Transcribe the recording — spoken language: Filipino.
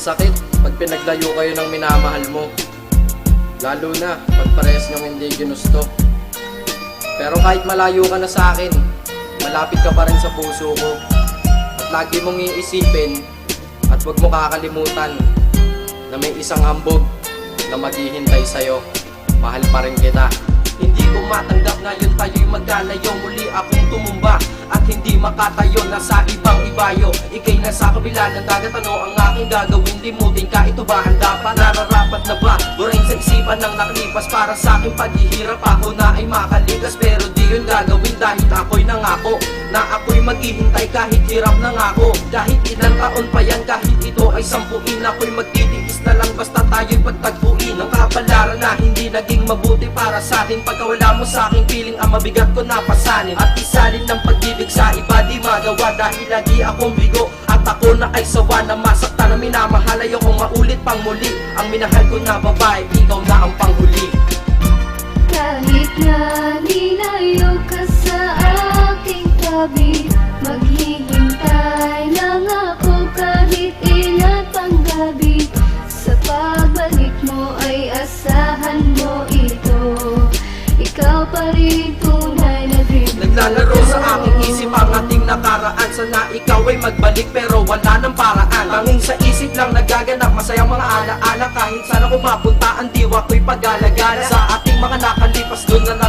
Masakit pag pinaglayo kayo ng minamahal mo, lalo na pag parehas niyong hindi ginusto. Pero kahit malayo ka na sa akin, malapit ka pa rin sa puso ko. At lagi mong iisipin at huwag mo kakalimutan na may isang hambog na maghihintay sa'yo. Mahal pa rin kita. Hindi ko matanggap ngayon tayo'y magkalayo. Muli akong tumumba at hindi makatayo. Nasa ibang ibayo, ikay nasa kabila ng dagat. Ano ang aking gagawin? Limutin ka, ito ba handa pa? Nararapat na ba? Burahin sa isipan ng nakalipas. Para sa aking paghihirap ako na ay makaligas. Pero di yun gagawin dahil ako'y nangako na ako'y maghihintay kahit hirap na nga ako. Kahit ilang taon pa yan, kahit ito ay sampuin, ako'y magtitiis na lang basta tayo'y pagtagpuin. Ang kapalaran na hindi naging mabuti para sa atin. Pagkawala mo sa aking piling, ang mabigat ko napasanin. At isalin ng pag-ibig sa iba di magawa dahil lagi akong bigo. At ako na ay sawa na masakta na minamahal. Ayokong maulit pang muli ang minahal ko na babae, ikaw na ang panghuli. Kahit na nilayo ka sa aking tabi, maghihintay lang ako kahit ilan pang gabi. Sa pagbalik mo ay asahan mo ito, ikaw pa rin tunay na dream. Naglalaro sa aking isip ang ating nakaraan. Sana ikaw ay magbalik pero wala nang paraan. Tanging sa isip lang nagaganap masayang mga alaala. Kahit sana kung mapunta ang diwa ko'y pag-alagala. Sa ating mga nakalipas doon na